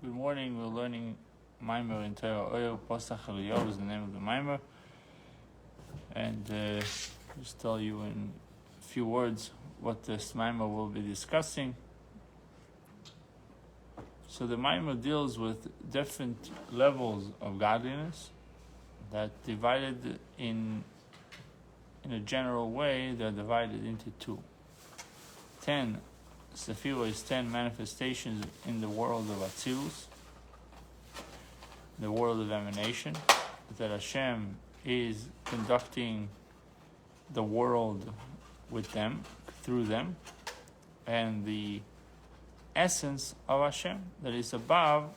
Good morning. We're learning Maimer in Torah Oyer. Pasach Eliyahu is the name of the Maimer. And just tell you in a few words what this Maimer will be discussing. So the Maimer deals with different levels of godliness that divided in a general way. They're divided into two. 10 Sefirot is 10 manifestations in the world of Atzilus, the world of emanation, that Hashem is conducting the world with them, through them, and the essence of Hashem that is above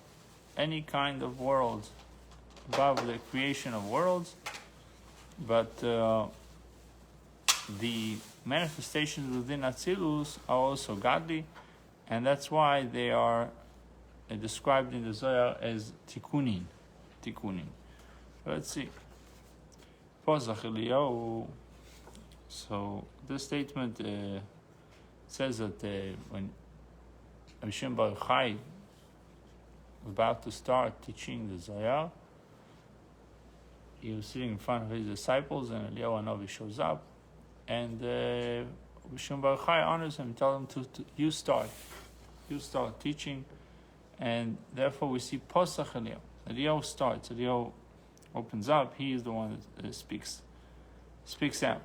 any kind of world, above the creation of worlds, but the manifestations within Atzilus are also godly, and that's why they are described in the Zohar as tikkunin. Let's see. Pasach Eliyahu. So this statement says that when Rabbi Shimon Bar Yochai was about to start teaching the Zohar, he was sitting in front of his disciples, and Eliyahu Hanavi shows up. And Shimon Bar Yochai honors him, tells him you start teaching, and therefore we see Pasach Eliyahu. Eliyahu starts. Eliyahu opens up. He is the one that speaks out.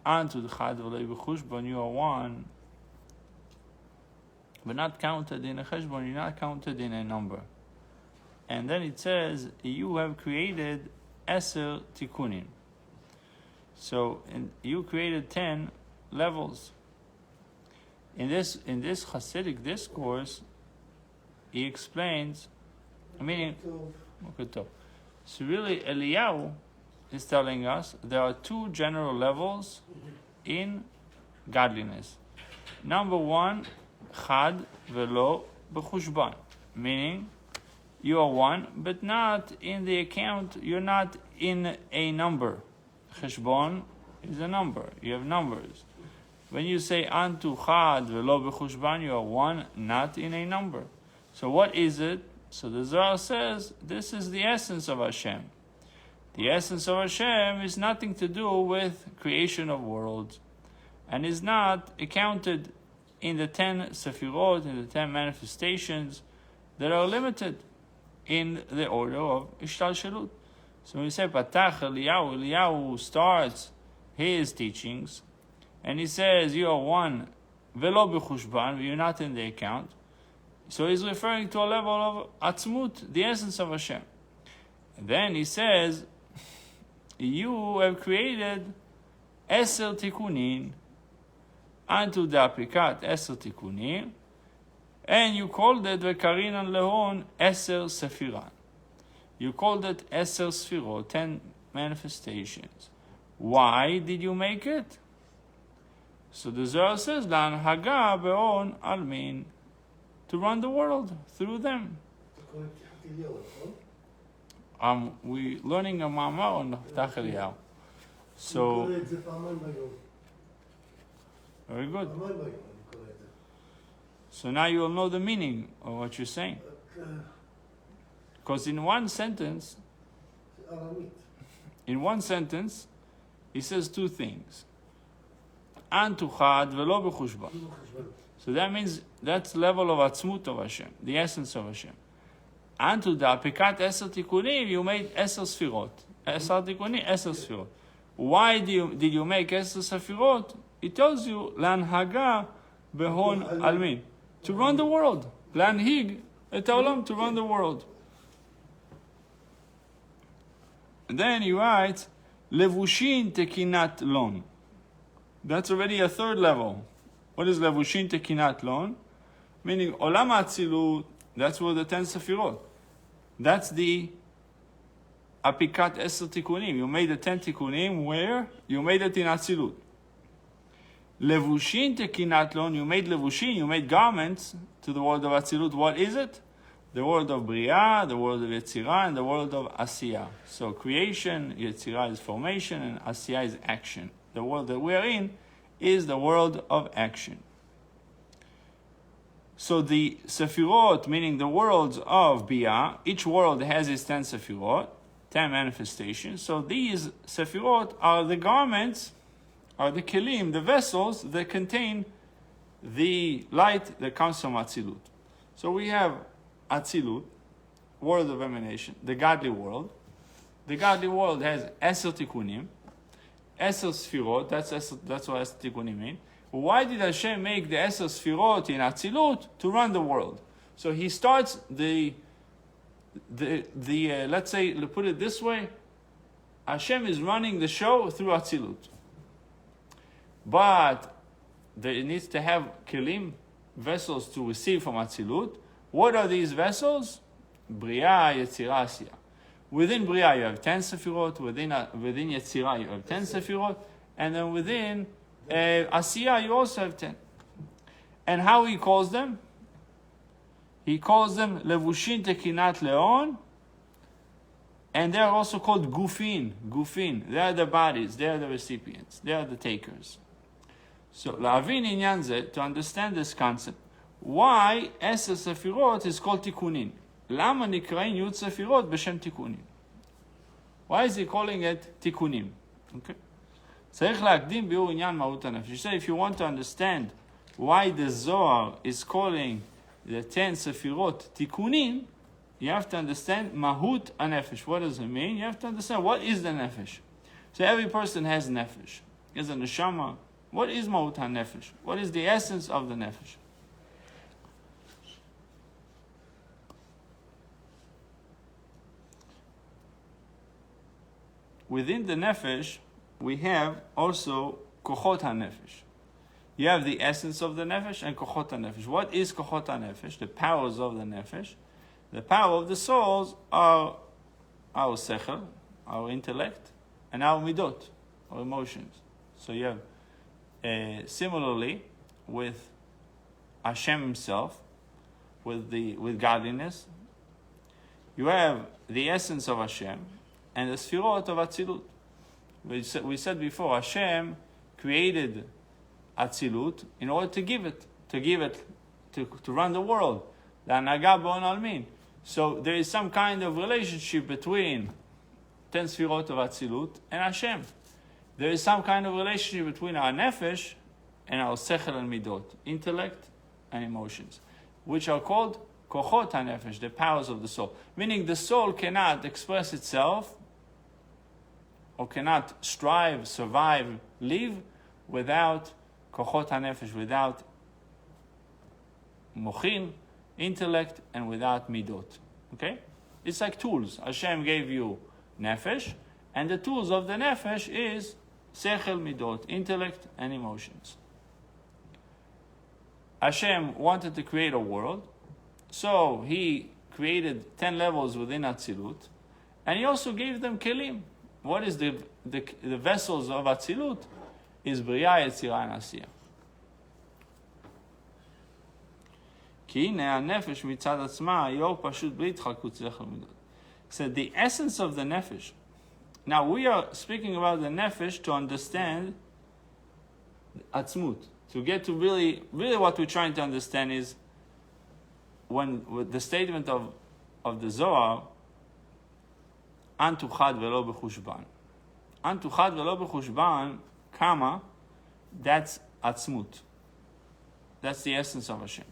Antu d'chad v'lei b'chushbon, you are one, but not counted in a cheshbon. You're not counted in a number. And then it says you have created eser tikkunin. So you created 10 levels. In this Hasidic discourse, he explains, meaning, so really Eliyahu is telling us there are two general levels in godliness. Number one, chad velo b'chushban, meaning you are one, but not in the account, you're not in a number. Cheshbon is a number. You have numbers. When you say antu chad velo b'chushban, you are one, not in a number. So what is it? So the Zohar says this is the essence of Hashem. The essence of Hashem is nothing to do with creation of worlds, and is not accounted in the 10 Sefirot, in the 10 manifestations that are limited in the order of Ishtalshelut. So when we say Patach Eliyahu starts his teachings, and he says you are one, velo b'chushban, you're not in the account. So he's referring to a level of Atzmut, the essence of Hashem. And then he says, you have created eser tikkunin, antu da'apikat eser tikkunin, and you called it v'karinan lehon eser sefiran. You called it eser sfirot, 10 manifestations. Why did you make it? So the Zohar says, L'anhaga be'on almin, to run the world through them. We learning a Ma'amar on Patach Eliyahu. So very good. So now you will know the meaning of what you're saying. Because in one sentence, he says two things. Antu chad velo b'chushban. So that means that's level of atzmut of Hashem, the essence of Hashem. Antu da'apikat eser tikkunim, you made eser sfirot. Eser tikkunim, eser sfirot. Why did you make eser sfirot? It tells you l'anhaga behon almin, to run the world. L'anhig et haolam, to run the world. And then he writes, Levushin tekinat lon. That's already a third level. What is Levushin tekinat lon? Meaning, Olam Atzilut, that's where the 10 Sefirot. That's the Apikat Eser Tikkunim. You made the 10 Tikkunim where? You made it in Atzilut. Levushin tekinat lon, you made Levushin, you made garments to the world of Atzilut. What is it? The world of Bria, the world of Yetzirah, and the world of Asiyah. So creation, Yetzirah is formation, and Asiyah is action. The world that we are in is the world of action. So the Sefirot, meaning the worlds of Bia, each world has its 10 Sefirot, 10 manifestations. So these Sefirot are the garments, are the kelim, the vessels that contain the light that comes from Atzilut. So we have Atzilut, world of emanation, the godly world. The godly world has Eser Tikkunim, Eser Sfirot, that's what Eser Tikkunim mean. Why did Hashem make the Eser Sfirot in Atzilut? To run the world. So he starts let's say, put it this way, Hashem is running the show through Atzilut. But it needs to have kelim, vessels to receive from Atzilut. What are these vessels? Bria, Yetzirah, Asiyah. Within Bria you have 10 Sefirot, within Yetzirah you have 10 Sefirot, and then within Asiyah you also have 10. And how he calls them? He calls them Levushin Tekinat Leon, and they are also called Gufin. Gufin, they are the bodies, they are the recipients, they are the takers. So, La'avin Inyan Zeh, to understand this concept, why Eser Sefirot is called Tikkunin? Lama Nikrain Yud Sefirot B'Shem Tikkunin? Why is he calling it Tikkunim? Okay. Tzarich La'akdim Biur Inyan Mahut HaNefesh. He said, if you want to understand why the Zohar is calling the 10 Sefirot Tikkunin, you have to understand Mahut HaNefesh. What does it mean? You have to understand what is the Nefesh. So every person has Nefesh. He has a Neshama. What is Mahut HaNefesh? What is the essence of the Nefesh? Within the Nefesh, we have also Kochot HaNefesh. You have the essence of the Nefesh and Kochot HaNefesh. What is Kochot HaNefesh? The powers of the Nefesh. The power of the souls are our Sechel, our intellect, and our Midot, our emotions. So you have similarly with Hashem himself, with godliness, you have the essence of Hashem and the Sfirot of Atzilut. We said before, Hashem created Atzilut in order to give it to run the world. The Hanaga B'On Almin. So there is some kind of relationship between 10 Sfirot of Atzilut and Hashem. There is some kind of relationship between our nefesh and our sechel and midot, intellect and emotions, which are called kochot hanefesh, the powers of the soul. Meaning the soul cannot express itself or cannot strive, survive, live without kochot hanefesh, without mochin, intellect, and without midot. Okay? It's like tools. Hashem gave you nefesh, and the tools of the nefesh is sechel, midot, intellect, and emotions. Hashem wanted to create a world, so he created 10 levels within Atzilut, and he also gave them kelim. What is the vessels of Atzilut? Is Bria, Yetzirah, and Asiyah. So the essence of the nefesh. Now we are speaking about the nefesh to understand atzmut. To get to really what we're trying to understand is when with the statement of the Zohar, Antu chad velo b'chushban. Antu chad velo b'chushban, kama, that's atzmut. That's the essence of Hashem.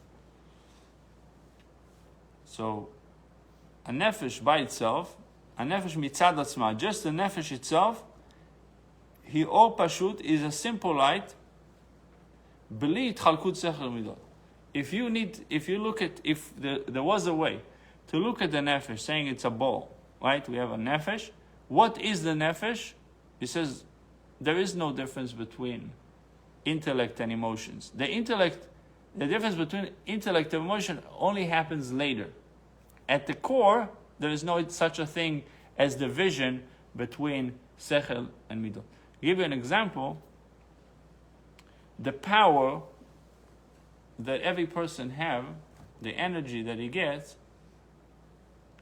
So, a nefesh by itself, a nefesh mitzad atzma, just the nefesh itself, he or pashut is a simple light, b'li tchalkut sechel midot. If there was a way to look at the nefesh, saying it's a ball, right? We have a nefesh. What is the nefesh? He says there is no difference between intellect and emotions. The difference between intellect and emotion only happens later. At the core, there is no such a thing as division between sechel and midot. I'll give you an example. The power that every person have, the energy that he gets,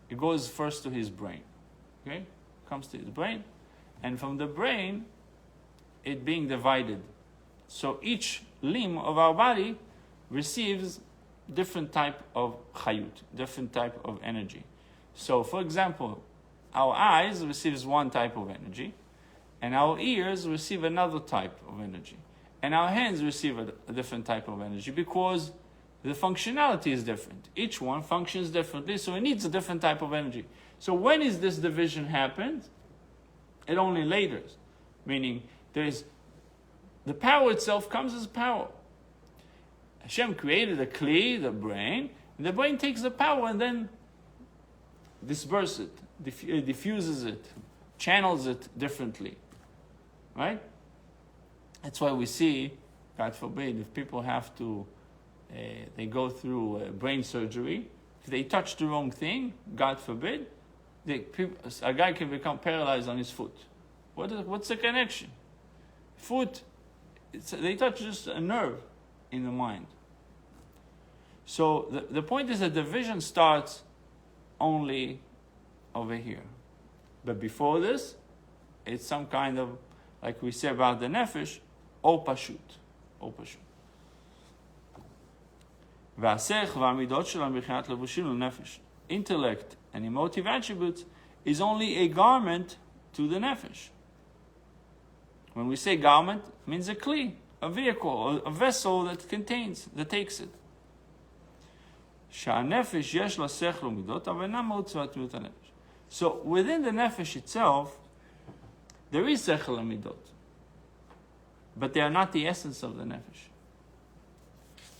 it goes first to his brain. Okay? Comes to his brain. And from the brain, it being divided. So each limb of our body receives different type of chayut, different type of energy. So, for example, our eyes receives one type of energy, and our ears receive another type of energy, and our hands receive a different type of energy because the functionality is different. Each one functions differently, so it needs a different type of energy. So when is this division happened? It only later, meaning the power itself comes as power. Hashem created a kli, the brain, and the brain takes the power and then disperses it, diffuses it, channels it differently, right? That's why we see, God forbid, if people have to, they go through brain surgery, if they touch the wrong thing, God forbid, a guy can become paralyzed on his foot. What's the connection? Foot, they touch just a nerve in the mind. So the point is that the division starts only over here. But before this, it's some kind of, like we say about the nefesh, or pashut. Intellect and emotive attributes is only a garment to the nefesh. When we say garment, it means a kli, a vehicle, a vessel that takes it. So within the nefesh itself, there is sechel and midot, but they are not the essence of the nefesh.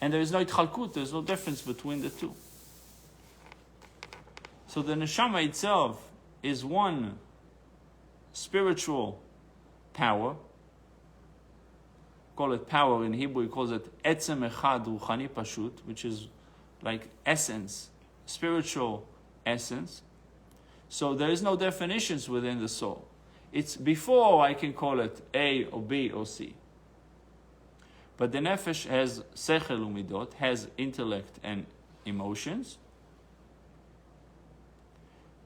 And there is no itchalkut, there is no difference between the two. So the neshama itself is one spiritual power. Call it power in Hebrew, he calls it etzem echad ruchani pashut, which is like essence, spiritual essence. So there is no definitions within the soul. It's before I can call it A or B or C. But the nefesh has sechel umidot, has intellect and emotions.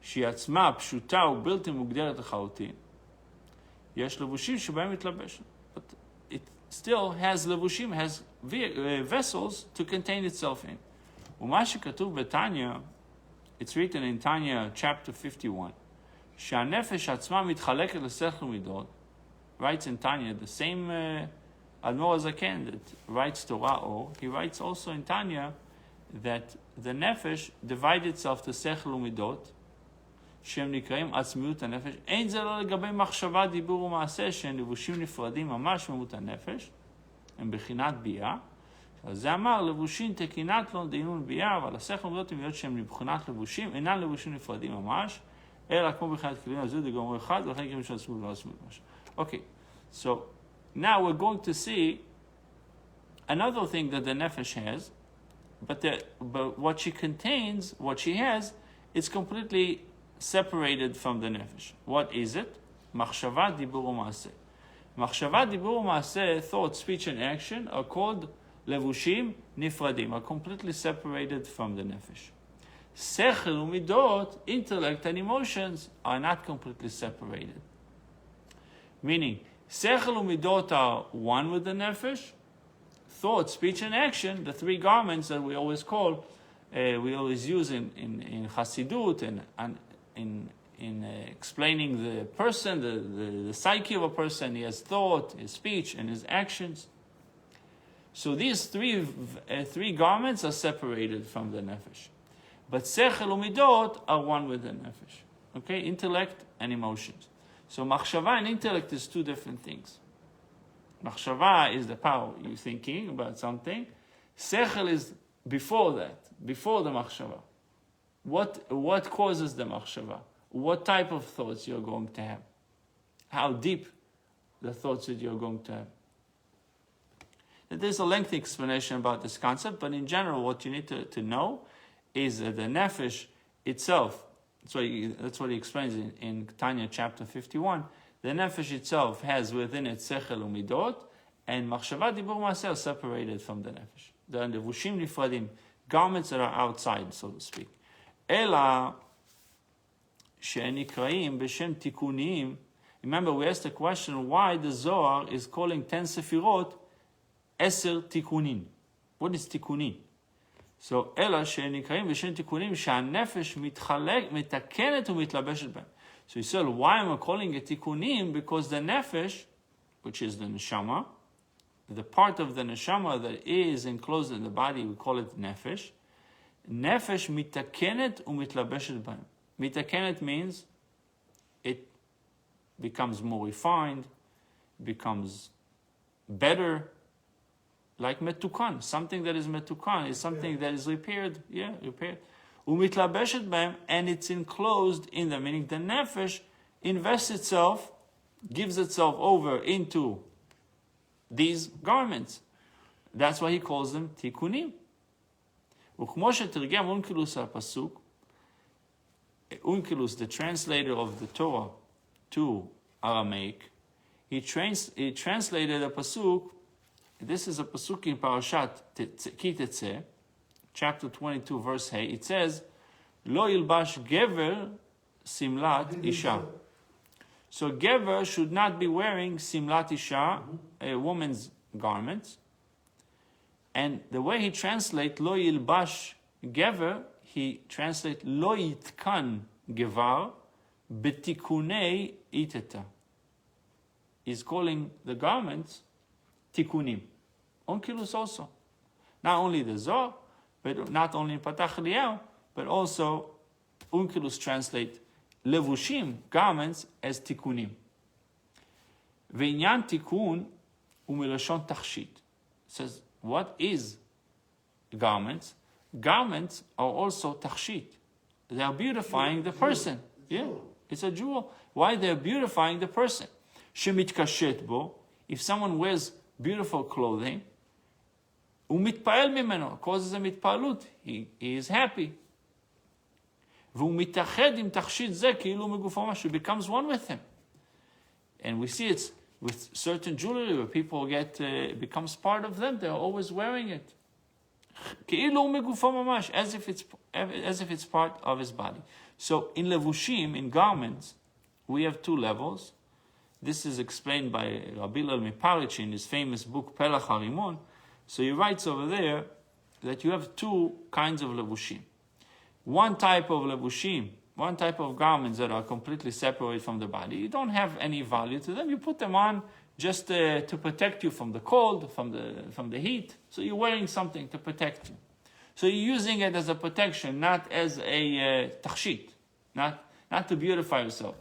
שהיא עצמה פשוטה ובלתי מוגדרת לחלוטין. יש לבושים שבהם מתלבשת. But it still has levushim, has vessels to contain itself in. ומה שכתוב בתניא, it's written in Tanya chapter 51, שהנפש עצמה מתחלקת לשכל ומידות, writes in Tanya, the same Admor HaZaken that writes Torah, or he writes also in Tanya that the nefesh divides itself to sechel ומidot, שהם נקראים עצמיות הנפש. אין זה לא לגבי מחשבה, דיבור ומעשה, שהם לבושים נפרדים ממש ממות הנפש, הם בחינת ביאה. אז זה אמר, לבושים תקינת לא דהינון ביאה, אבל השכל ומדות המייות שהם מבחינת לבושים, אינן לבושים נפרדים ממש, אלא כמו בחינת כלים הזו, דגמור אחד, ולכן כלים של עצמות ולא עצמות ממש. Okay, so now we're going to see another thing that the nefesh has, but what she contains, what she has, it's completely separated from the nefesh. What is it? Machshava, dibur, u'maaseh. Machshava, dibur, u'maaseh, thought, speech, and action are called levushim nifradim, are completely separated from the nefesh. Sechel u'midot, intellect and emotions, are not completely separated. Meaning, sechel u'midot are one with the nefesh. Thought, speech, and action, the three garments that we always call, we always use in Chassidut and in explaining the person, the psyche of a person. He has thought, his speech, and his actions. So these three garments are separated from the nefesh. But sechel u'midot are one with the nefesh. Okay, intellect and emotions. So machshava and intellect is two different things. Machshava is the power, you're thinking about something. Sechel is before that, before the machshava. What causes the machshava? What type of thoughts you're going to have? How deep the thoughts that you're going to have? There's a lengthy explanation about this concept, but in general, what you need to know is that the nefesh itself, that's what he explains in Tanya chapter 51, the nefesh itself has within it sechel umidot, and machshava, dibur, maaseh are separated from the nefesh. The levushim nifradim, garments that are outside, so to speak. Ela she'nikraim b'shem tikunim. Remember, we asked the question why the Zohar is calling 10 sefirot eser tikunin. What is tikunin? So, אלא שנקראים בשם תיקונים שהנפש מתקנת ומתלבשת בהם. So he said, why am I calling it tikunim? Because the nefesh, which is the neshama, the part of the neshama that is enclosed in the body, we call it nefesh. Nefesh mitakenet umitlabeshet b'hem. Mitakenet means it becomes more refined, becomes better, like metukan. Something that is metukan is something that is repaired. Yeah, repaired. Umitlabeshet b'hem, and it's enclosed in them, meaning the nefesh invests itself, gives itself over into these garments. That's why he calls them tikunim. וכמו שתרגם אונקלוס הפסוק, Unkelus, the translator of the Torah to Aramaic, he translated a pasuk. This is a pasuk in Parashat Ki Tetzeh, chapter 22, verse Hey. It says, "Lo yilbash gever simlat isha." So gever should not be wearing simlat isha, a woman's garments. And the way he translates lo yilbash gever, he translates lo yitkan gevar betikunei iteta. He's calling the garments tikunim. Onkelos also. Not only the Zohar, but not only in Patach Eliyahu, but also Onkelos translate levushim, garments, as tikunim. Ve'inyan tikun u'milashon tachshit. Says, what is garments? Garments are also tachshit. They are beautifying the person. Yeah, it's a jewel. Why? They're beautifying the person. Shemitkashet bo, if someone wears beautiful clothing, umitpael mimeno, causes a mitpalut, he is happy. V'umitached im tachshit ze ki'ilu megufo mashu, becomes one with him. And we see it's with certain jewelry where people get becomes part of them. They're always wearing it, as if it's part of his body. So in levushim, in garments, we have two levels. This is explained by Rabbi Hillel Miparitch in his famous book Pelach Harimon. So he writes over there that you have two kinds of levushim. One type of levushim, one type of garments that are completely separate from the body. You don't have any value to them. You put them on just to protect you from the cold, from the heat. So you're wearing something to protect you. So you're using it as a protection, not as a tachshit, not to beautify yourself.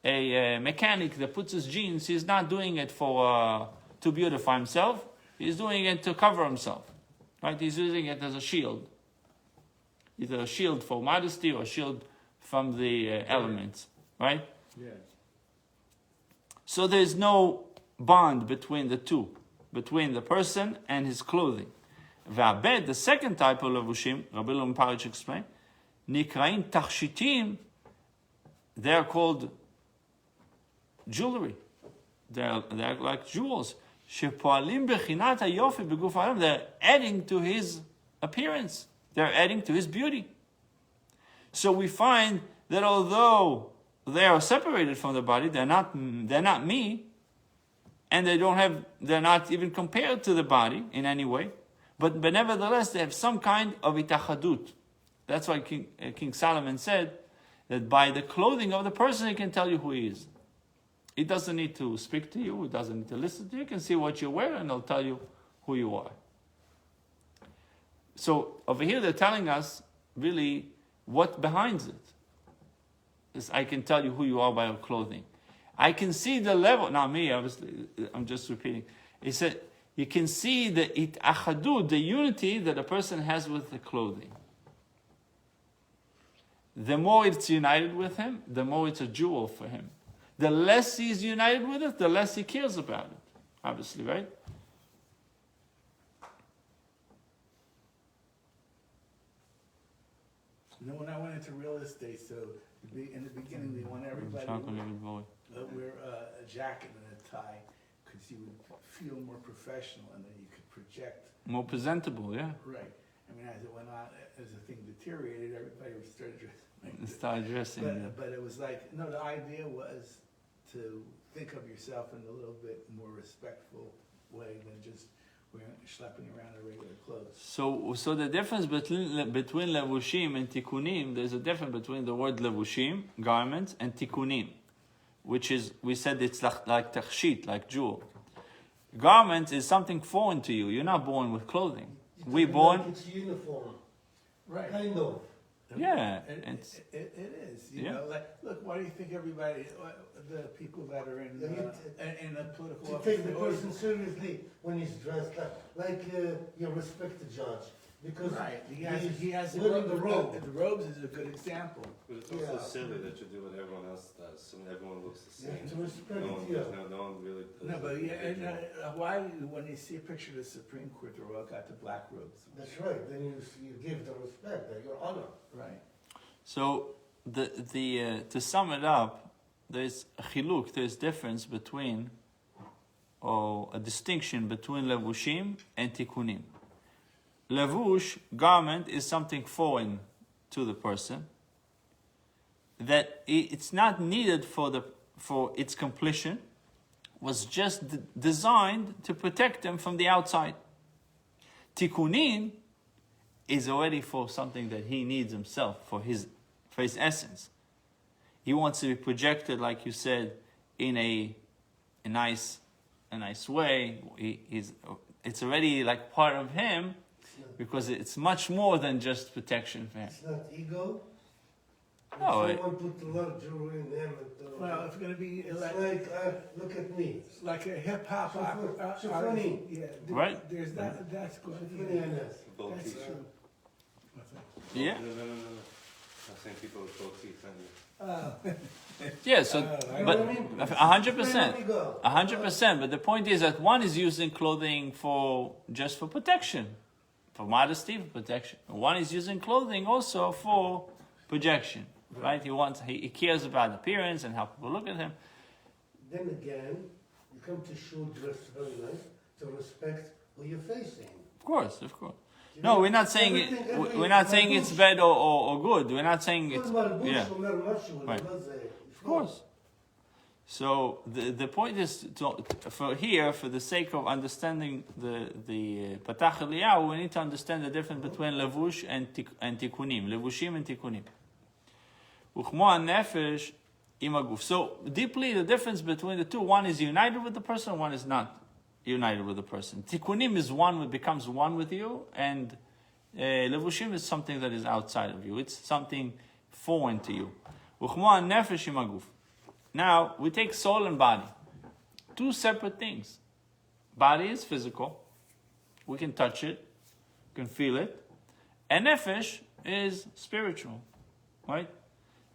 A mechanic that puts his jeans, he's not doing it for to beautify himself. He's doing it to cover himself, right? He's using it as a shield, either a shield for modesty or a shield from the elements, right? Yes. So there's no bond between the two, between the person and his clothing. V'abed, the second type of levushim, Rabbi Hillel Miparitch explained, nikraim tachshitim, they are called jewelry. They're like jewels. Shepoalim bechinat hayofi beguf ha'adam. They're adding to his appearance. They're adding to his beauty. So we find that although they are separated from the body, they're not me, and they're not even compared to the body in any way. But nevertheless, they have some kind of itachadut. That's why King Solomon said that by the clothing of the person, he can tell you who he is. He doesn't need to speak to you. He doesn't need to listen to you. He can see what you wear, and he'll tell you who you are. So over here, they're telling us really what behind it is. I can tell you who you are by your clothing. I can see the level. Not me, obviously. I'm just repeating. He said you can see the itachadut, the unity that a person has with the clothing. The more it's united with him, the more it's a jewel for him. The less he's united with it, the less he cares about it. Obviously, right? You know, when I went into real estate, so in the beginning, they want everybody to wear a jacket and a tie, because you would feel more professional, and then you could project. More presentable, yeah. Right. I mean, as it went on, as the thing deteriorated, everybody started dressing. Start dressing. But it was like, no, the idea was to think of yourself in a little bit more respectful way than just wearing, schlepping around in regular clothes. So the difference between levushim and tikkunim, there's a difference between the word levushim, garments, and tikkunim, which is, we said it's like tachshit, like jewel. Garment is something foreign to you. You're not born with clothing. We born. It's uniform. Right. Kind of. Yeah. It is. You Yeah. know, like, look, why do you think everybody, the people that are in the political To office, take the they always- person seriously when he's dressed like you respect the judge. Because Right, he has wearing the robe. The robes is a good example. But it's also Yeah. silly that you do what everyone else does, so everyone looks the You same. have to respect No one, yeah. no one really does. No, but it yeah, and, individually. why, when you see a picture of the Supreme Court, they're all got the black robes. That's right. Then you give the respect, your honor. Right. So to sum it up, there's a chiluk, there's difference between, or a distinction between levushim and tikkunim. Levush, garment, is something foreign to the person, that it's not needed for its completion, was just designed to protect them from the outside. Tikkunin is already for something that he needs himself, for his essence. He wants to be projected, like you said, in a nice way. It's already like part of him, because it's much more than just protection for him. It's not ego. No, Someone put a lot of jewelry in them. Well, it's gonna be it's like look at me. a hip hop opera. Shifroni. Yeah, Right. There's that. That's good. Shifroni Yeah, Anas. Both that's teeth. true. Yeah. No. I'm saying people with both teeth, not you. Yeah, so, I but know what I mean? 100%. Ego. 100%. But the point is that one is using clothing just for protection, for modesty, for protection. One is using clothing also for projection, right? He cares about appearance and how people look at him. Then again, you come to shul dressed very nice to respect who you're facing. Of course. You No, know, we're not saying we're not saying it's bad or good. We're not saying it's yeah. Right. Of course. So the point is for the sake of understanding the Patach Eliyahu, we need to understand the difference between levush and tikkunim, levushim and tikkunim. Uchmo nefesh imaguf. So deeply, the difference between the two: one is united with the person, one is not united with the person. Tikkunim is becomes one with you, and levushim is something that is outside of you. It's something foreign to you. Uchmo nefesh imaguf. Now, we take soul and body. Two separate things. Body is physical. We can touch it. We can feel it. And nefesh is spiritual. Right?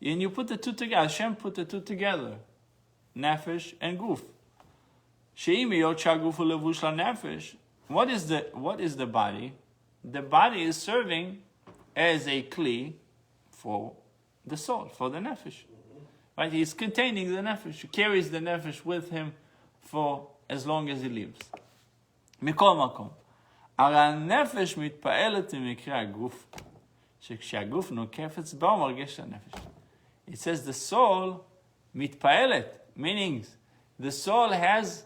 And you put the two together. Hashem put the two together. Nefesh and guf. What is the body? The body is serving as a kli for the soul, for the nefesh. Right? He's containing the nefesh. He carries the nefesh with him for as long as he lives. מכל מקום. הרי הנפש מתפעלת ממקרה הגוף, שכשהגוף נוקף אצבעו מרגיש את הנפש. It says the soul מתפעלת, meaning the soul has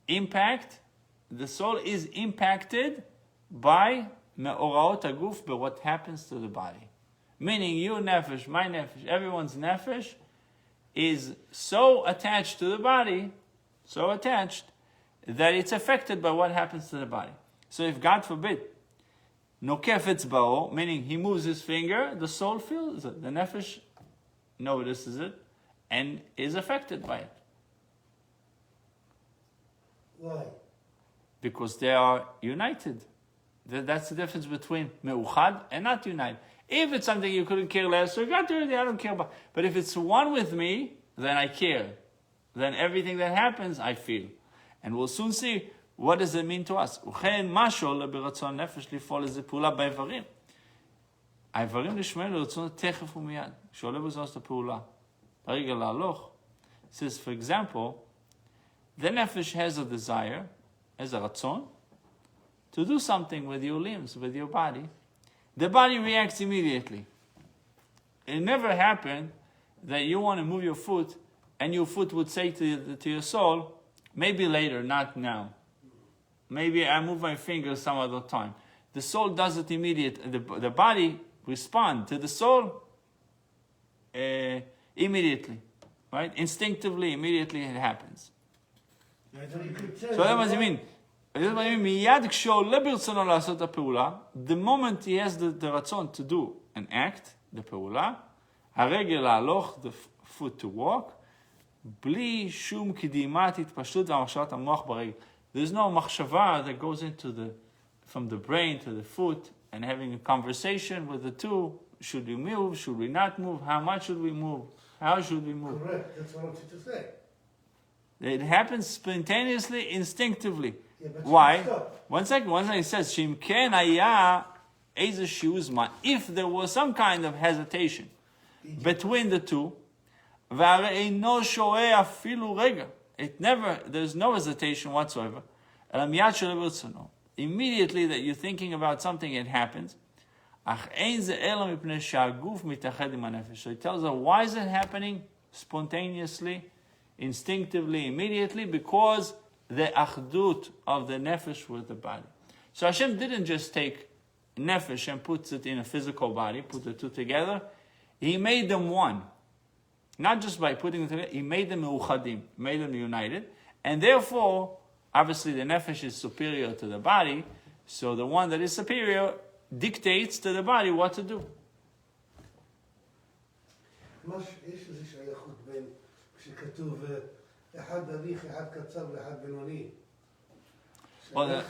impact, the soul is impacted by מאורעות הגוף, by what happens to the body. Meaning your nefesh, my nefesh, everyone's nefesh is so attached to the body, so attached, that it's affected by what happens to the body. So if God forbid, nokef etzba'o, meaning he moves his finger, the soul feels it, the nefesh notices it, and is affected by it. Why? Because they are united. That's the difference between meuchad and not united. If it's something you couldn't care less, so God already, I don't care about. But if it's one with me, then I care. Then everything that happens, I feel. And we'll soon see what does it mean to us. וכן מה שעולה ברצון נפש לפעול איזה פעולה באיברים. האיברים נשמעים לרצון תכף ומיד. שעולה בזמן את הפעולה. הרגע להלוך. It says, for example, the nefesh has a desire, has a ratzon, to do something with your limbs, with your body. The body reacts immediately. It never happened that you want to move your foot and your foot would say to your soul, maybe later, not now. Maybe I move my finger some other time. The soul does it immediately. The body responds to the soul immediately, right? Instinctively, immediately it happens. So you could say, So זה מה זה mean. זה מה זה mean. מיד כשעולה ברצונו לעשות את הפעולה, the moment he has the רצון to do an act, the פעולה, הרגל להלוך, the foot to walk, בלי שום קדימת התפשטות והמחשבת המוח ברגל. There's no מחשבה that goes into from the brain to the foot and having a conversation with the two. Should we move? Should we not move? How much should we move? How should we move? correct, that's what I wanted to say. It happens spontaneously, instinctively. Yeah, but Why? stop. One second, it says, שאם כן היה איזשהו זמן, if there was some kind of hesitation between the two, והרי אינו שוהה אפילו רגע. There's no hesitation whatsoever. אלא מיד שולה ברצונו. Immediately that you're thinking about something, it happens. אך אין זה אלא מפני שהגוף מתאחד עם הנפש. So it tells us, why is it happening spontaneously, instinctively, immediately? Because the achdut of the nefesh with the body. So Hashem didn't just take nefesh and puts it in a physical body, put the two together. He made them one. Not just by putting them together, he made them meuchadim, made them united. And therefore, obviously the nefesh is superior to the body, so the one that is superior dictates to the body what to do. יש איזו שייכות בין כשכתוב אחד אריך, אחד קצר ואחד בינוני. Well,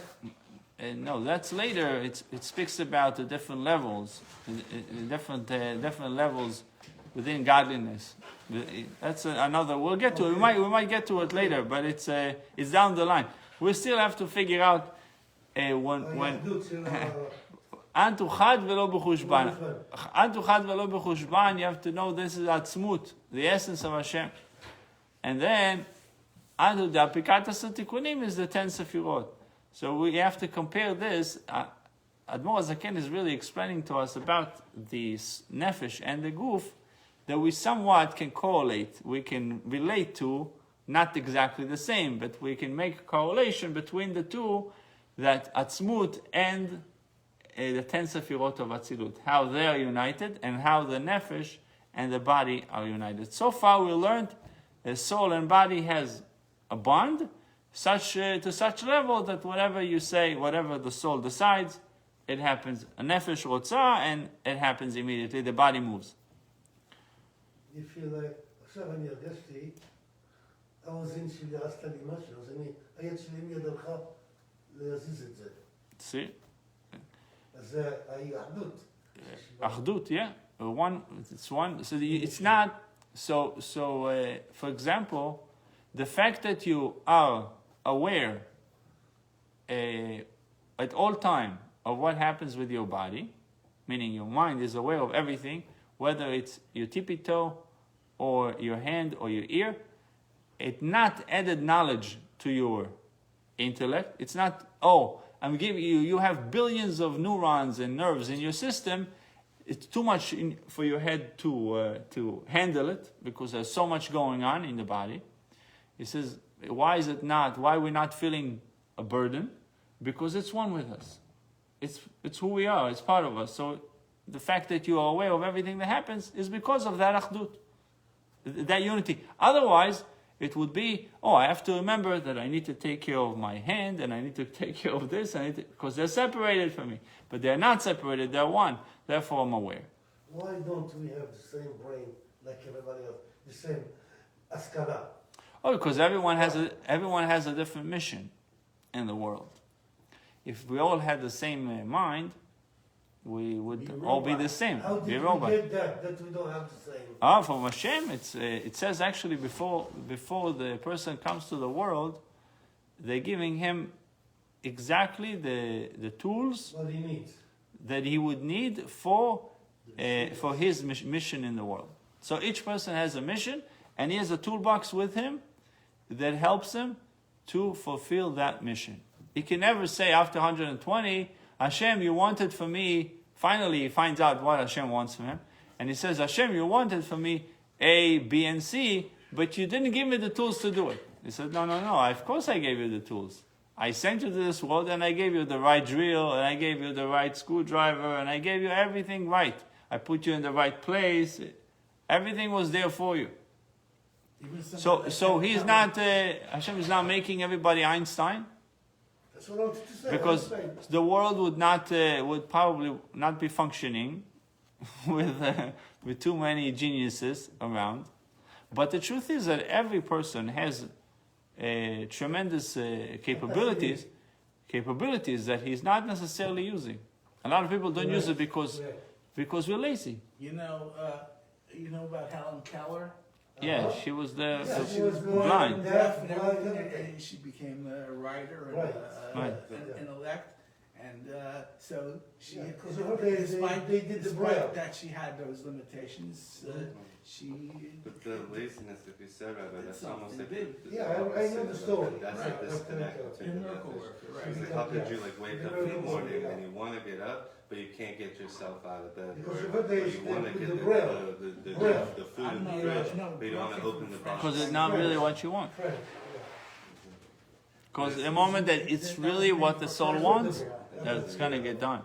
no, that's later. It speaks about the different levels, different levels within godliness. That's another. We'll get to it. We might get to it later, but it's down the line. We still have to figure out when. היהדות של Antu chad velo b'chushban. Antu chad velo b'chushban. You have to know this is atzmut, the essence of Hashem. And then, Antu the apikata satikunim is the 10 sefirot. So we have to compare this. Admor Zaken is really explaining to us about the nefesh and the guf that we somewhat can correlate. We can relate to, not exactly the same, but we can make a correlation between the two, that atzmut and the 10 sefirot of Atzilut, how they are united and how the nefesh and the body are united. So far we learned the soul and body has a bond to such level that whatever you say, whatever the soul decides, it happens. A nefesh rotzah, and it happens immediately. The body moves. You feel like, עכשיו אני הרגשתי, האוזן שלי עשתה לי משהו, אז היד שלי מיד הלכה להזיז את זה. See? אז זה האחדות. Achdut, yeah. It's one. So it's not. So for example, the fact that you are aware at all time of what happens with your body, meaning your mind is aware of everything, whether it's your tippy toe or your hand or your ear, it's not added knowledge to your intellect. It's not, I'm giving you have billions of neurons and nerves in your system. It's too much for your head to handle it because there's so much going on in the body. He says, why is it not? Why are we not feeling a burden? Because it's one with us. It's who we are. It's part of us. So the fact that you are aware of everything that happens is because of that achdut, that unity. Otherwise, it would be, I have to remember that I need to take care of my hand and I need to take care of this, because they're separated from me. But they're not separated, they're one. Therefore, I'm aware. Why don't we have the same brain like everybody else? The same askara? Because everyone has a different mission in the world. If we all had the same mind, we would all be the same. How Be did robot. we get that we don't have the same? From Hashem, it says actually before the person comes to the world, they're giving him exactly the tools What he needs. that he would need for his mission in the world. So each person has a mission, and he has a toolbox with him that helps him to fulfill that mission. He can never say after 120, Hashem, you wanted for me, finally he finds out what Hashem wants from him, and he says, Hashem, you wanted for me A, B, and C, but you didn't give me the tools to do it. He said, no, of course I gave you the tools. I sent you to this world and I gave you the right drill and I gave you the right screwdriver and I gave you everything right. I put you in the right place. Everything was there for you. Even something So, like so that, he's how- not, Hashem is not making everybody Einstein, That's what I wanted to say. because I'm saying. the world would probably not be functioning with too many geniuses around. But the truth is that every person has tremendous capabilities that he's not necessarily using. A lot of people don't use it because we're lazy. You know about Helen Keller? Yeah, she was Yeah, the she was blind. deaf, and blind, everything, everything. and she became a writer and Right. Right. an elect, and so she, Yeah, 'cause of her, they did the despite braille. that she had those limitations, she. But the laziness, if you said Rabbi, that's It's almost something like big. the Yeah, I know opposite the of story. That's Right. the disconnect between In the miracle nefesh. worker, It's right? like, how could Yeah. you like wake The up in the miracle morning worker, and you want to get up, but you can't get yourself out of bed, Because or of what they you want to put get the the braille. Braille. food in the I'm fridge, not- but you don't want to open the box. Because it's not really what you want. French, Because the moment that it's really what the soul wants, that's gonna get done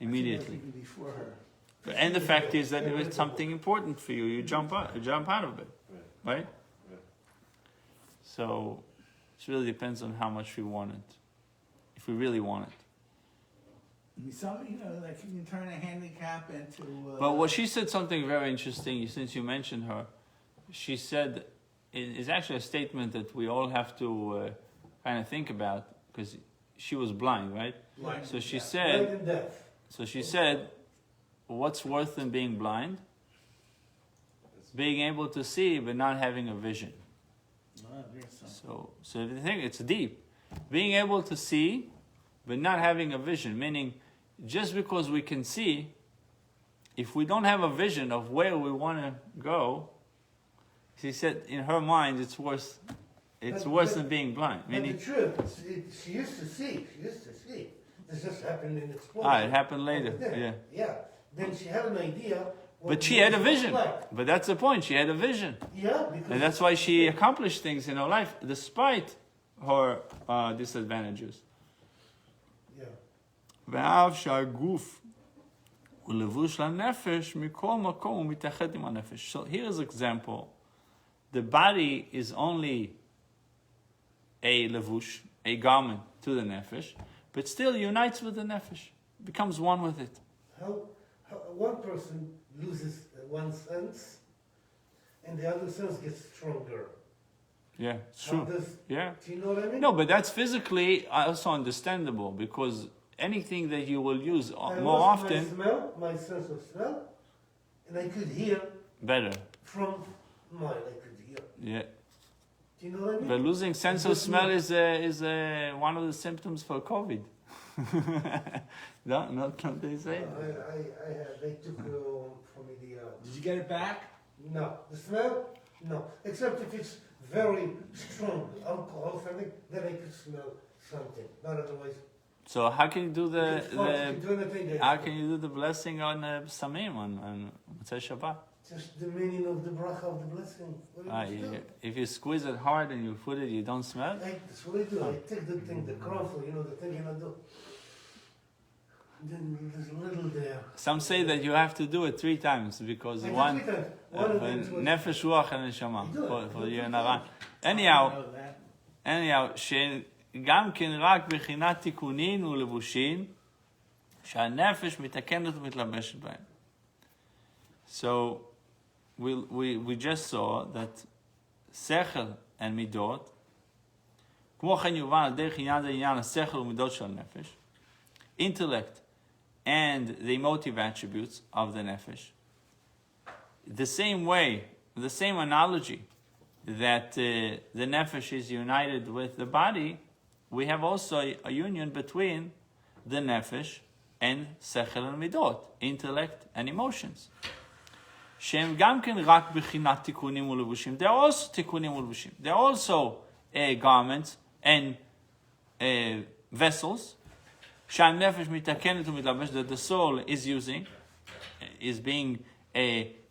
immediately. Even before her. And the fact is that if it's something important for you, you jump out of it, right? Right. So it really depends on how much we want it. If we really want it. I mean, some, like you can turn a handicap into. But what she said something very interesting, since you mentioned her. She said, it's actually a statement that we all have to kind of think about, because she was blind, right? Blind, So she yeah. said, Blind and deaf. what's worse than being blind? Being able to see but not having a vision. Oh, there's something. So if you think it's deep, being able to see but not having a vision, meaning just because we can see, if we don't have a vision of where we want to go, she said in her mind it's worse. It's But- worse but- than being blind. But the Meaning, truth, she used to see. This just happened in explosion. it happened later. Yeah, Yeah. Then she had an idea. what but she had a it was vision. like. But that's the point. She had a vision, Yeah, because and that's why she accomplished things in her life despite her disadvantages. Yeah. ואף שהגוף הוא לבוש לנפש, מכל מקום הוא מתאחד עם הנפש. So here is an example. The body is only a levush, a garment to the nefesh, but still unites with the nefesh, becomes one with it. How one person loses one sense, and the other sense gets stronger. Yeah, it's How true. does- Yeah. Do you know what I mean? No, but that's physically also understandable, because anything that you will use I more lost often, my sense of smell, and I could hear better. from mine. I could hear. Yeah. Do you know what I mean? But losing sense of smell is one of the symptoms for COVID. Don't they say? They took from me the. Did you get it back? No, the smell. No, except if it's very strong alcohol something, then I could smell something. Not otherwise. So how can you do It's false. You do anything how can you do the blessing on Samim on Motzei Shabbat? Just the meaning of the bracha of the blessing. What do you do? If you squeeze it hard and you put it, you don't smell. That's what I do. I take the thing, the crumple, the thing you do. Then there's a little there. Some say that you have to do it 3 times because I did one 3 times. One of them was. nefesh ruach and neshama You do it. for You your do it. nara. I Anyhow, know that. שגם כן רק בחינת תיקונין ולבושין, שהנפש מתקנת ומתלבשת בהם. So, we just saw that שכל and מידות, כמו כן יובן על דרך עניין השכל ומידות של הנפש, intellect and the emotive attributes of the nefesh. The same way, the same analogy that the nefesh is united with the body, we have also a union between the nefesh and sechel and midot, intellect and emotions. שהם גם כן רק בחינת תיקונים ולבושים. They're also תיקונים ולבושים. They're also garments and vessels. שהנפש מתקנת ומתלבשת, that the soul is using, is being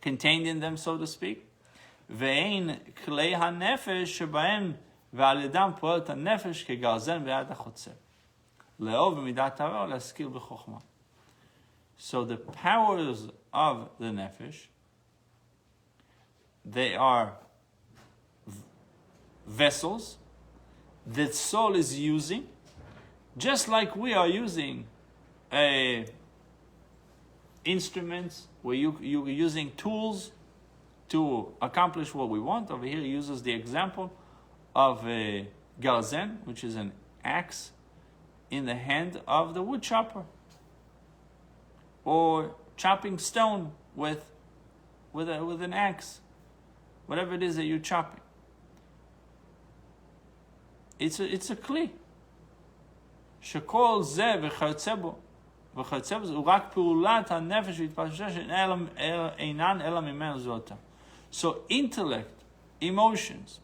contained in them, so to speak. ואין כלי הנפש שבהם ועל ידם פועלת הנפש כגרזן ביד החוצר. לאהוב במידת הרע ולהשכיל בחוכמה. So the powers of the nefesh, they are vessels that soul is using, just like we are using instruments, where you're using tools to accomplish what we want. Over here he uses the example of a garzen, which is an axe in the hand of the wood chopper, or chopping stone with an axe, whatever it is that you're chopping. It's a kli. שכל זה וכיוצא בו הוא רק פעולת הנפש והתפשטותה שאינן אלא ממנו זו. So intellect, emotions,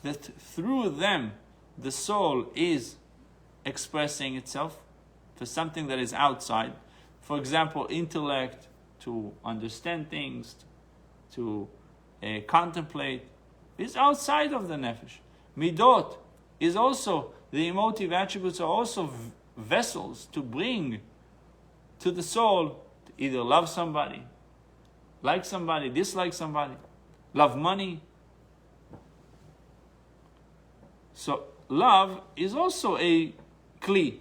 that through them the soul is expressing itself for something that is outside. For example, intellect to understand things, to contemplate, is outside of the nefesh. Midot is also, the emotive attributes are also vessels to bring to the soul to either love somebody, like somebody, dislike somebody, love money. So love is also a kli.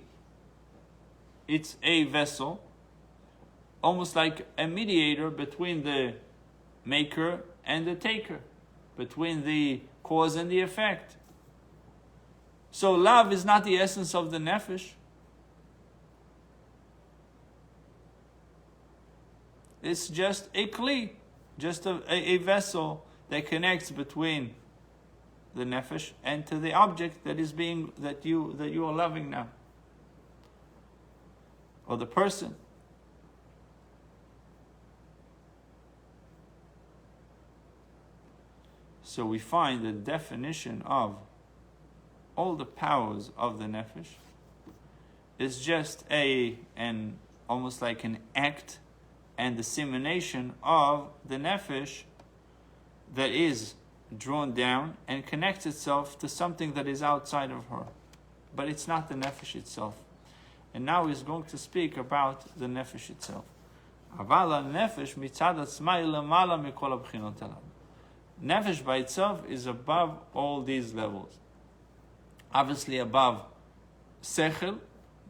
It's a vessel, almost like a mediator between the maker and the taker, between the cause and the effect. So love is not the essence of the nefesh. It's just a kli, just a vessel that connects between the nefesh and to the object that you are loving now, or the person. So we find the definition of all the powers of the nefesh is just almost like an act and dissemination of the nefesh that is drawn down and connects itself to something that is outside of her. But it's not the nefesh itself. And now he's going to speak about the nefesh itself. Nefesh by itself is above all these levels. Obviously above sechel,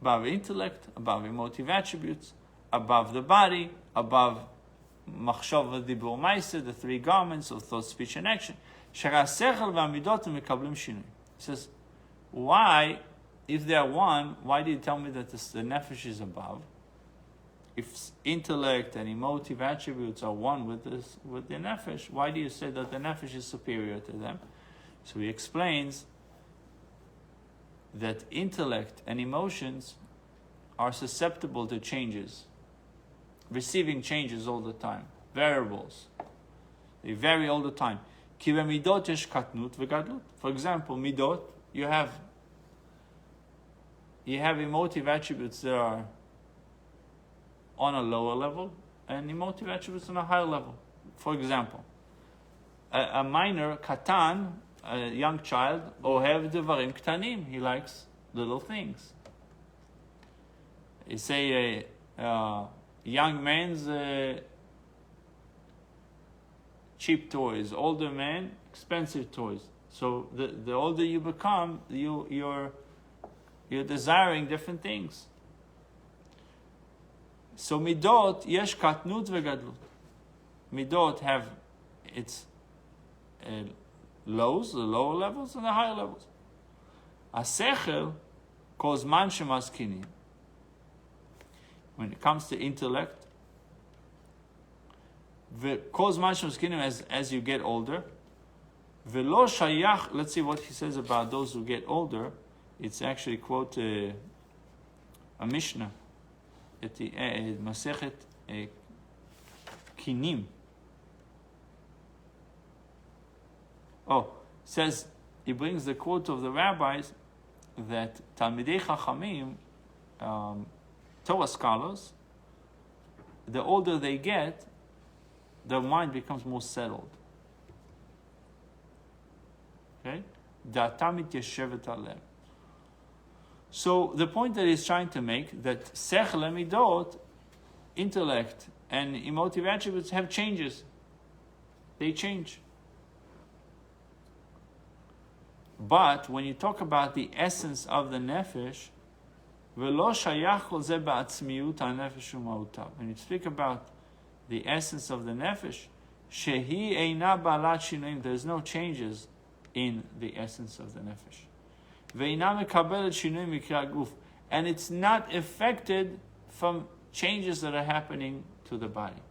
above intellect, above emotive attributes, above the body, above machshava, dibur, ma'aseh, the three garments of thought, speech, and action. Shara sechel v'amidot mekablim shinui. He says, why, if they are one, why did you tell me that the nefesh is above? If intellect and emotive attributes are one with the nefesh, why do you say that the nefesh is superior to them? So he explains that intellect and emotions are susceptible to changes, receiving changes all the time, variables. They vary all the time. For example, midot, you have emotive attributes that are on a lower level and emotive attributes on a higher level. For example, a minor, katan, a young child, ohev devarim ktanim, he likes little things. You say a young man's cheap toys, older man, expensive toys. So the older you become, you're desiring different things. So midot yesh katnut vegadlut. Midot have its lows, the lower levels, and the higher levels. Asechel calls man shemaskinim. When it comes to intellect, calls man shemaskinim as you get older. Velo shayach. Let's see what he says about those who get older. It's actually quote a Mishnah at the Masechet Kinim. Says, he brings the quote of the rabbis that Talmidei Chachamim, Torah scholars, the older they get, their mind becomes more settled. Okay? דעתם מתיישבת עליהם. So the point that he's trying to make, that sechel and midot, intellect and emotive attributes have changes. They change. But when you talk about the essence of the nefesh, ולא שייך כל זה בעצמיות הנפש ומהותה. When you speak about the essence of the nefesh, שהיא אינה בעלת שינויים, there's no changes in the essence of the nefesh. ואינה מקבלת שינויים מקרי הגוף. And it's not affected from changes that are happening to the body.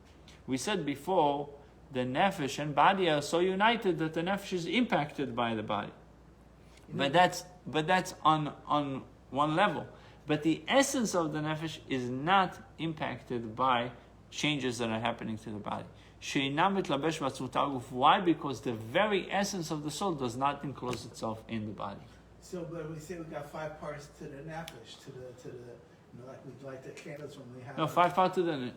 We said before, the nefesh and body are so united that the nefesh is impacted by the body. But that's on one level. But the essence of the nefesh is not impacted by changes that are happening to the body. Why? Because the very essence of the soul does not enclose itself in the body. So, but we say we got 5 parts to the nefesh, to the, like we light the candles when we have. No, 5 parts to the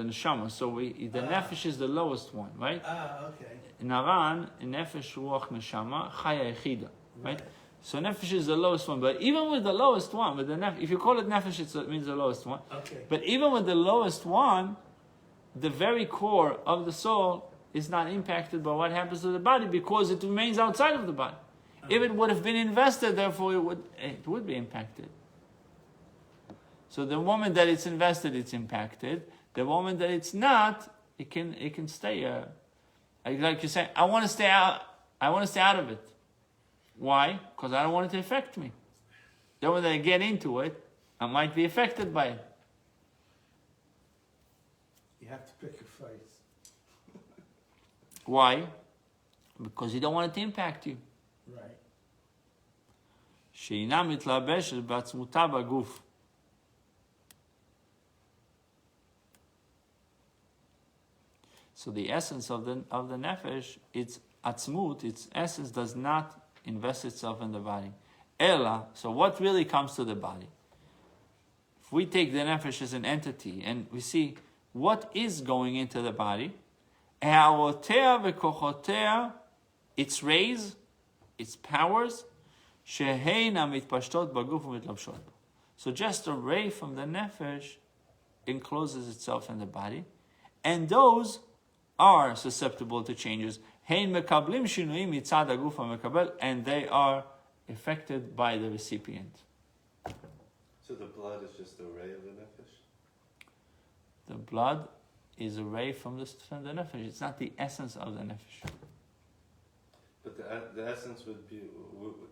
neshama. So the nefesh is the lowest one, right? Okay. Naran, nefesh, ruach, neshama, chaya echida, right? So nefesh is the lowest one, but even with the lowest one, with the if you call it nefesh, it means the lowest one. Okay. But even with the lowest one, the very core of the soul is not impacted by what happens to the body because it remains outside of the body. If it would have been invested, therefore it would be impacted. So the moment that it's invested, it's impacted. The moment that it's not, it can stay. Like you say, I want to stay out. I want to stay out of it. Why? Because I don't want it to affect me. Then when I get into it, I might be affected by it. You have to pick your fights. Why? Because you don't want it to impact you. Right. שאינה מתלבשת בעצמותה בגוף. So the essence of the nefesh, its atzmut, its essence does not invest itself in the body. Ela, so what really comes to the body? If we take the nefesh as an entity and we see what is going into the body, הערותיה וכוחותיה, its rays, its powers, שהן המתפשטות בגוף ומתלבשות בו. So just a ray from the nefesh encloses itself in the body, and those are susceptible to changes. הן מקבלים שינויים מצד הגוף המקבל, and they are affected by the recipient. So the blood is just a ray of the nefesh? The blood is a ray from the nefesh. It's not the essence of the nefesh. But the essence would be,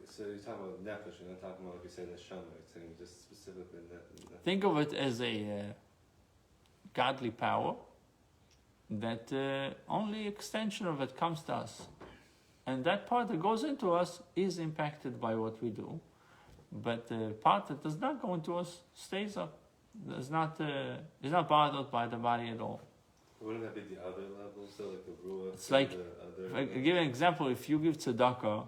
so you're talking about nefesh, you're not talking about, like you say, neshama, you're saying just specifically nefesh. Think of it as a godly power that only extension of it comes to us. And that part that goes into us is impacted by what we do. But the part that does not go into us stays up. Is not bothered by the body at all. Wouldn't that be the other level? So like the ruach? It's like, the other I'll give you an example. If you give tzedakah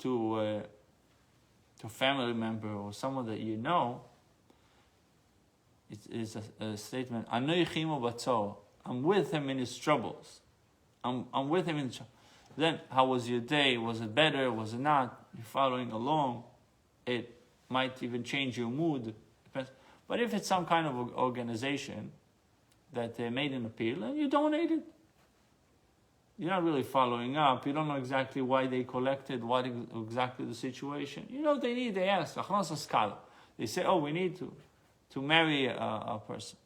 to a family member or someone that you know, it is a statement, "Anochi imo batzor." I'm with him in his troubles. I'm with him in his troubles. Then, how was your day? Was it better? Was it not? You're following along. It might even change your mood. Depends. But if it's some kind of organization that they made an appeal and you donate it, you're not really following up. You don't know exactly why they collected, what exactly the situation. You know what they need. They ask. They say, "Oh, we need to marry a person."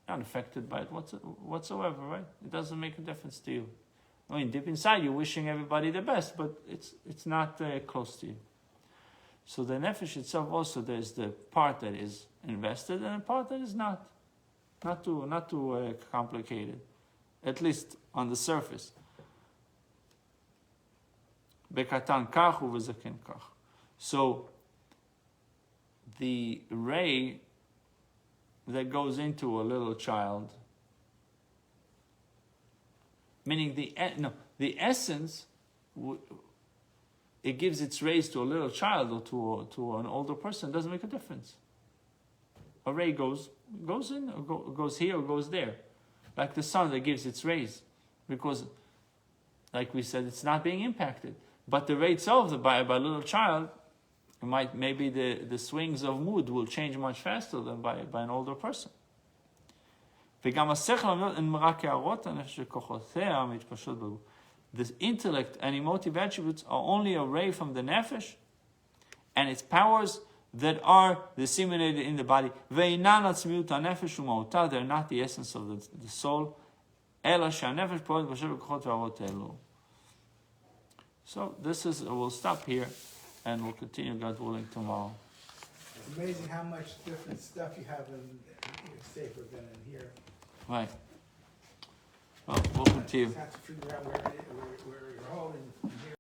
Not affected by it whatsoever, right? It doesn't make a difference to you. I mean, deep inside, you're wishing everybody the best, but it's not close to you. So the nefesh itself also, there's the part that is invested and a part that is not. Not too complicated, at least on the surface. Bekatan kach uvezaken kach. So the ray that goes into a little child, meaning the essence, it gives its rays to a little child or to an older person, doesn't make a difference. A ray goes in, or goes here, or goes there. Like the sun that gives its rays. Because, like we said, it's not being impacted. But the rate itself, by a little child, maybe the swings of mood will change much faster than by an older person. וגם השכל הן רק הערות הנפש שכוחותיה מתפשטות בגוף. The intellect and emotive attributes are only a ray from the nefesh and its powers that are disseminated in the body. ואינן עצמיות הנפש ומהותה, they're not the essence of the soul. אלא שהנפש פועל בשל בכוחות והערות אלו. So we'll stop here and we'll continue, God willing, tomorrow. It's amazing how much different stuff you have in your safer than in here. Right. Well, we'll continue. You just have to figure out where you're holding from here.